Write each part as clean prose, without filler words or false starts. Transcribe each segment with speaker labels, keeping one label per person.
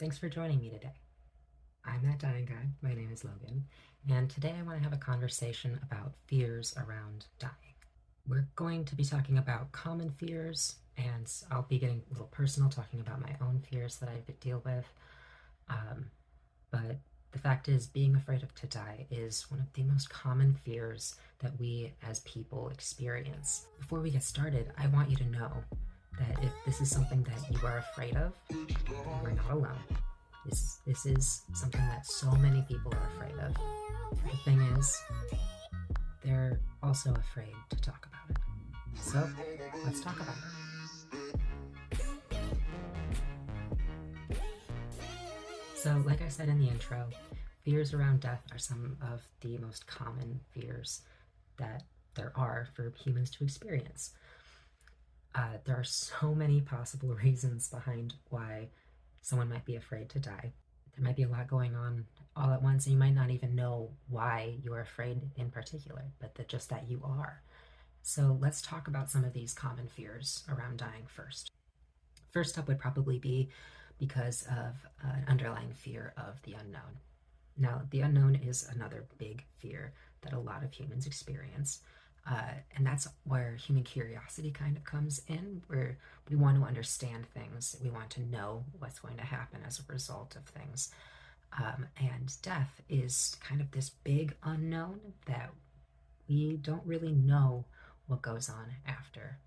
Speaker 1: Thanks for joining me today. I'm that dying guy. My name is Logan, and today I want to have a conversation about fears around dying. We're going to be talking about common fears, and I'll be getting a little personal, talking about my own fears that I deal with. Um, but the fact is, being afraid of to die is one of the most common fears that we as people experience. Before we get started, I want you to know that if this is something that you are afraid of, you are not alone. This is something that so many people are afraid of. The thing is, they're also afraid to talk about it. So let's talk about it. So, like I said in the intro, fears around death are some of the most common fears that there are for humans to experience. There are so many possible reasons behind why someone might be afraid to die. There might be a lot going on all at once, and you might not even know why you're afraid in particular, but just that you are. So let's talk about some of these common fears around dying first. First up would probably be because of an underlying fear of the unknown. Now, the unknown is another big fear that a lot of humans experience. And that's where human curiosity kind of comes in, where we want to understand things. We want to know what's going to happen as a result of things. And death is kind of this big unknown that we don't really know what goes on after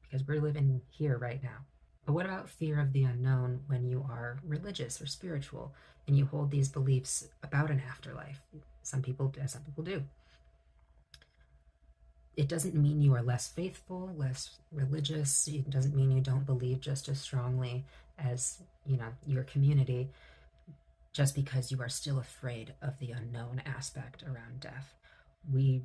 Speaker 1: because we're living here right now. But what about fear of the unknown when you are religious or spiritual and you hold these beliefs about an afterlife? Some people do. It doesn't mean you are less faithful, less religious. It doesn't mean you don't believe just as strongly as, your community, just because you are still afraid of the unknown aspect around death. We,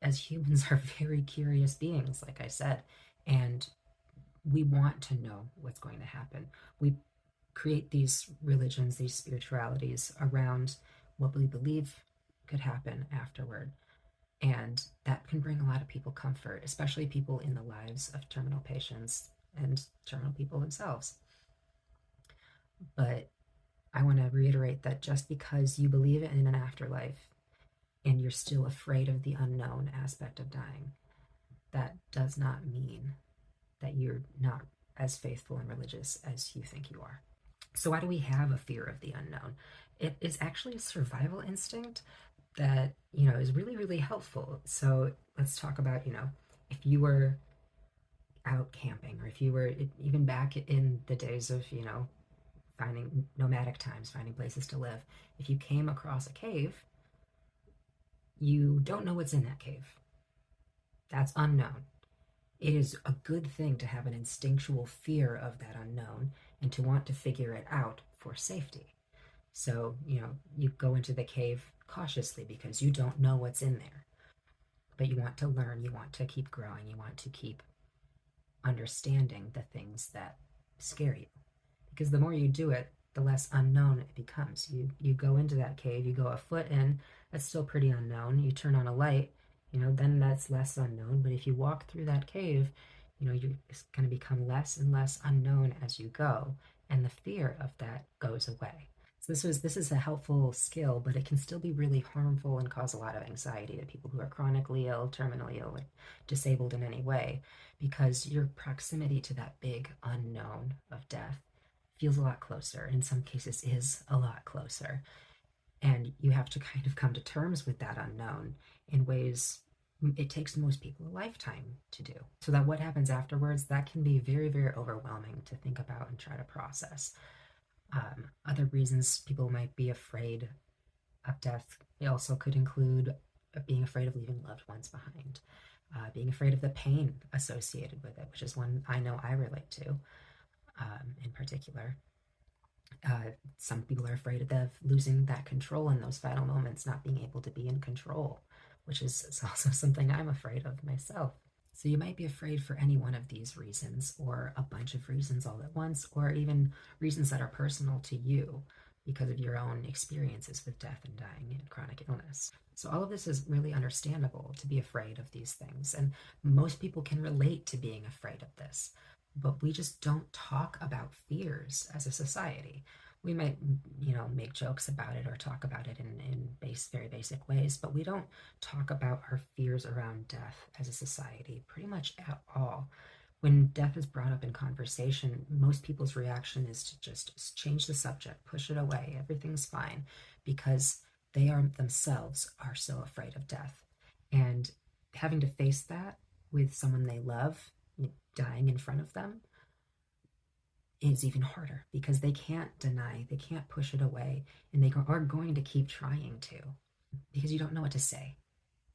Speaker 1: as humans, are very curious beings, like I said, and we want to know what's going to happen. We create these religions, these spiritualities around what we believe could happen afterward. And that can bring a lot of people comfort, especially people in the lives of terminal patients and terminal people themselves. But I want to reiterate that just because you believe in an afterlife and you're still afraid of the unknown aspect of dying, that does not mean that you're not as faithful and religious as you think you are. So, why do we have a fear of the unknown? It is actually a survival instinct that, is really, really helpful. So, let's talk about, if you were out camping, or if you were even back in the days of, finding nomadic times, finding places to live, if you came across a cave, you don't know what's in that cave. That's unknown. It is a good thing to have an instinctual fear of that unknown and to want to figure it out for safety. So, you go into the cave cautiously because you don't know what's in there. But you want to learn, you want to keep growing, you want to keep understanding the things that scare you. Because the more you do it, the less unknown it becomes. You go into that cave, you go a foot in, that's still pretty unknown. You turn on a light, then that's less unknown. But if you walk through that cave, it's going to become less and less unknown as you go, and the fear of that goes away. So this is a helpful skill, but it can still be really harmful and cause a lot of anxiety to people who are chronically ill, terminally ill, or disabled in any way, because your proximity to that big unknown of death feels a lot closer. In some cases, is a lot closer. And you have to kind of come to terms with that unknown in ways it takes most people a lifetime to do. So that what happens afterwards, that can be very, very overwhelming to think about and try to process. Other reasons people might be afraid of death, they also could include being afraid of leaving loved ones behind, being afraid of the pain associated with it, which is one I know I relate to in particular. Some people are afraid of losing that control in those final moments, not being able to be in control, which is also something I'm afraid of myself. So you might be afraid for any one of these reasons, or a bunch of reasons all at once, or even reasons that are personal to you because of your own experiences with death and dying and chronic illness. So all of this is really understandable to be afraid of these things, and most people can relate to being afraid of this. But we just don't talk about fears as a society. We might, make jokes about it or talk about it in very basic ways, but we don't talk about our fears around death as a society pretty much at all. When death is brought up in conversation, most people's reaction is to just change the subject, push it away, everything's fine, because they are themselves are so afraid of death. And having to face that with someone they love dying in front of them is even harder because they can't deny, they can't push it away, and they are going to keep trying to because you don't know what to say.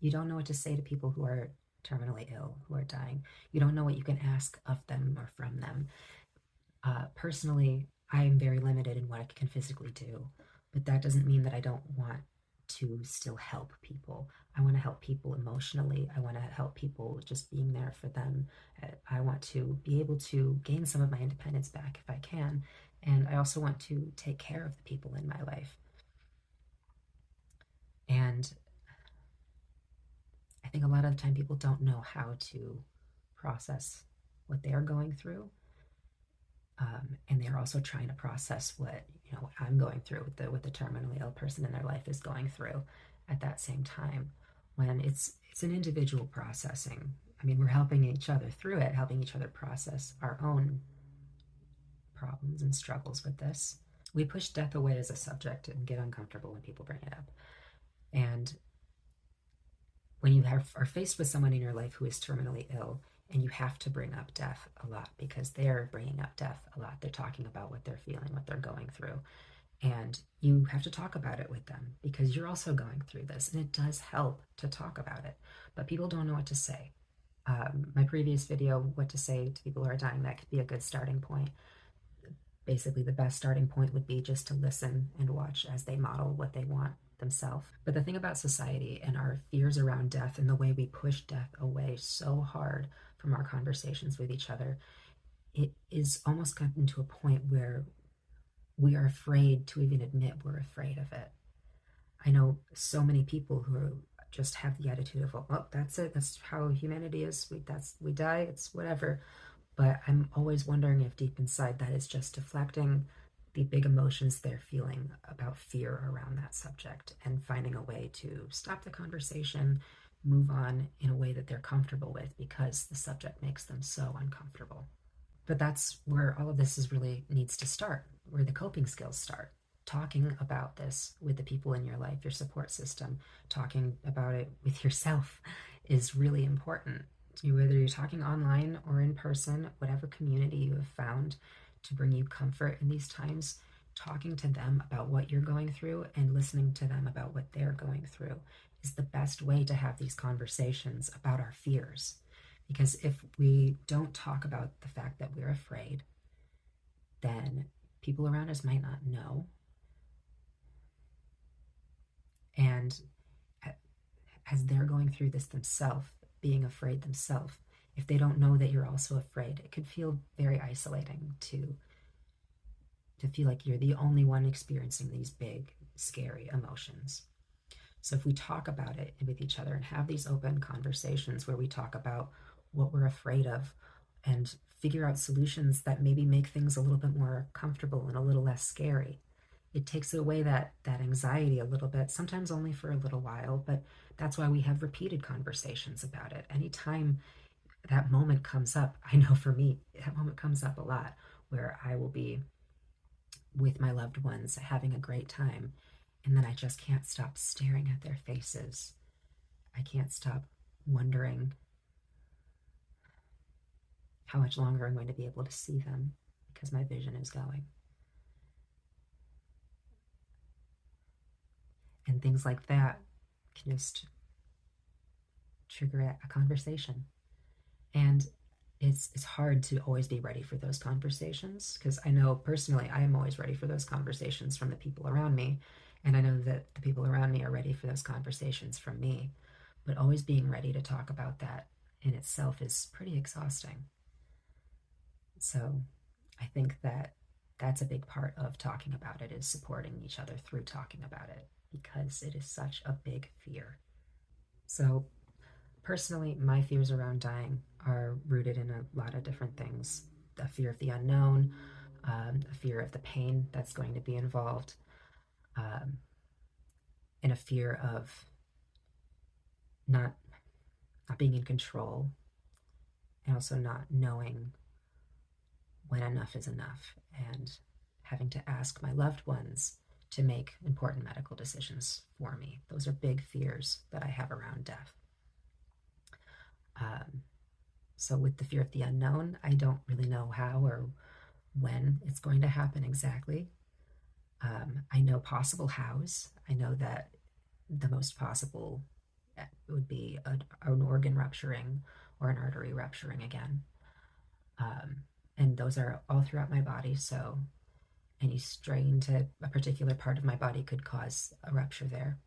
Speaker 1: You don't know what to say to people who are terminally ill, who are dying. You don't know what you can ask of them or from them. Personally, I am very limited in what I can physically do, but that doesn't mean that I don't want to still help people. I want to help people emotionally. I want to help people just being there for them. I want to be able to gain some of my independence back if I can. And I also want to take care of the people in my life. And I think a lot of the time people don't know how to process what they are going through. And they're also trying to process what I'm going through with the terminally ill person in their life is going through at that same time. When it's an individual processing. I mean, we're helping each other through it, helping each other process our own problems and struggles with this. We push death away as a subject and get uncomfortable when people bring it up. And when you are faced with someone in your life who is terminally ill, and you have to bring up death a lot because they're bringing up death a lot. They're talking about what they're feeling, what they're going through. And you have to talk about it with them because you're also going through this. And it does help to talk about it. But people don't know what to say. My previous video, what to say to people who are dying, that could be a good starting point. Basically, the best starting point would be just to listen and watch as they model what they want themselves. But the thing about society and our fears around death and the way we push death away so hard from our conversations with each other, it is almost gotten to a point where we are afraid to even admit we're afraid of it. I know so many people who just have the attitude of, well, that's it. That's how humanity is. We die. It's whatever. But I'm always wondering if deep inside that is just deflecting the big emotions they're feeling about fear around that subject and finding a way to stop the conversation, move on in a way that they're comfortable with because the subject makes them so uncomfortable. But that's where all of this is really needs to start, where the coping skills start. Talking about this with the people in your life, your support system, talking about it with yourself is really important. Whether you're talking online or in person, whatever community you have found to bring you comfort in these times, talking to them about what you're going through and listening to them about what they're going through is the best way to have these conversations about our fears. Because if we don't talk about the fact that we're afraid, then people around us might not know. And as they're going through this themselves, being afraid themselves, if they don't know that you're also afraid, it could feel very isolating to feel like you're the only one experiencing these big, scary emotions. So if we talk about it with each other and have these open conversations where we talk about what we're afraid of and figure out solutions that maybe make things a little bit more comfortable and a little less scary, it takes away that anxiety a little bit, sometimes only for a little while, but that's why we have repeated conversations about it. Anytime that moment comes up, I know for me, that moment comes up a lot where I will be with my loved ones having a great time, and then I just can't stop staring at their faces. I can't stop wondering how much longer I'm going to be able to see them because my vision is going. And things like that can just trigger a conversation. And it's hard to always be ready for those conversations because I know personally I am always ready for those conversations from the people around me, and I know that the people around me are ready for those conversations from me. But always being ready to talk about that in itself is pretty exhausting. So I think that that's a big part of talking about it, is supporting each other through talking about it because it is such a big fear. So personally, my fears around dying are rooted in a lot of different things. The fear of the unknown, a fear of the pain that's going to be involved, and a fear of not being in control, and also not knowing when enough is enough, and having to ask my loved ones to make important medical decisions for me. Those are big fears that I have around death. So with the fear of the unknown, I don't really know how or when it's going to happen exactly. I know possible hows. I know that the most possible would be an organ rupturing or an artery rupturing again. And those are all throughout my body, so any strain to a particular part of my body could cause a rupture there.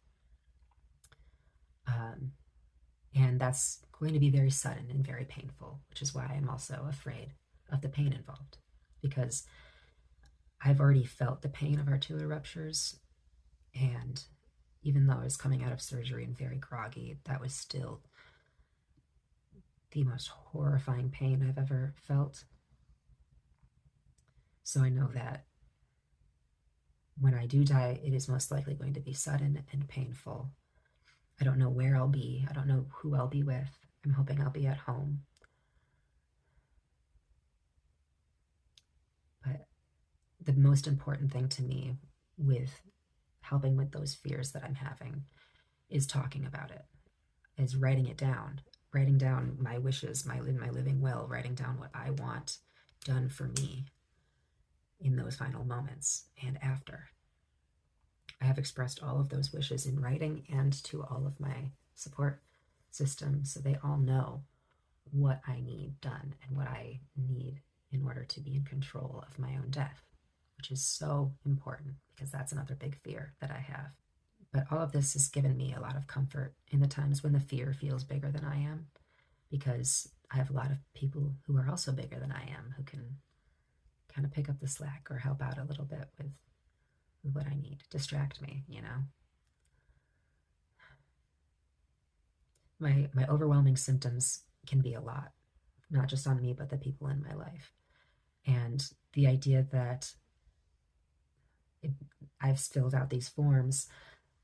Speaker 1: And that's going to be very sudden and very painful, which is why I'm also afraid of the pain involved, because I've already felt the pain of arterial ruptures, and even though I was coming out of surgery and very groggy, that was still the most horrifying pain I've ever felt. So I know that when I do die, it is most likely going to be sudden and painful. I don't know where I'll be. I don't know who I'll be with. I'm hoping I'll be at home. But the most important thing to me with helping with those fears that I'm having is talking about it, is writing it down, writing down my wishes, my living will, writing down what I want done for me in those final moments and after. I have expressed all of those wishes in writing and to all of my support system, so they all know what I need done and what I need in order to be in control of my own death, which is so important because that's another big fear that I have. But all of this has given me a lot of comfort in the times when the fear feels bigger than I am, because I have a lot of people who are also bigger than I am who can kind of pick up the slack or help out a little bit with what I need, distract me, you know. My overwhelming symptoms can be a lot, not just on me, but the people in my life. And the idea that I've filled out these forms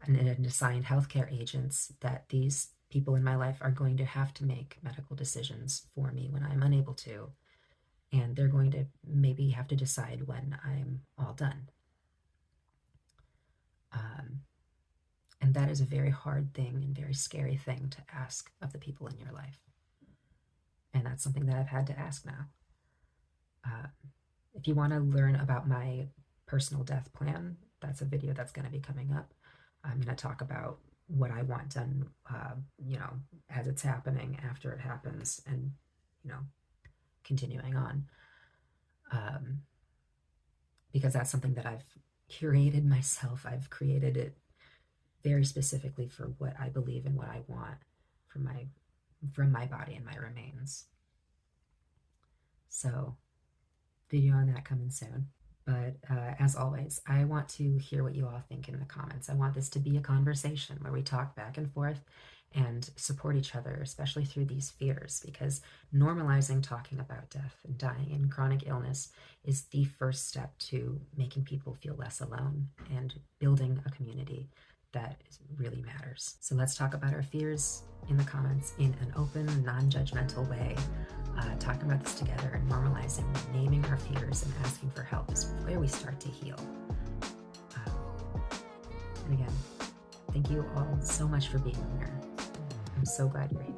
Speaker 1: and assigned healthcare agents, that these people in my life are going to have to make medical decisions for me when I'm unable to. And they're going to maybe have to decide when I'm all done. And that is a very hard thing and very scary thing to ask of the people in your life. And that's something that I've had to ask now. If you want to learn about my personal death plan, that's a video that's going to be coming up. I'm going to talk about what I want done, as it's happening, after it happens, and, continuing on. Because that's something that I've curated myself. I've created it very specifically for what I believe and what I want from my body and my remains. So, video on that coming soon. But as always, I want to hear what you all think in the comments. I want this to be a conversation where we talk back and forth and support each other, especially through these fears, because normalizing talking about death and dying and chronic illness is the first step to making people feel less alone and building a community that really matters. So let's talk about our fears in the comments in an open, non-judgmental way. Talking about this together and normalizing naming our fears and asking for help is where we start to heal. And again, thank you all so much for being here. I'm so glad you're here.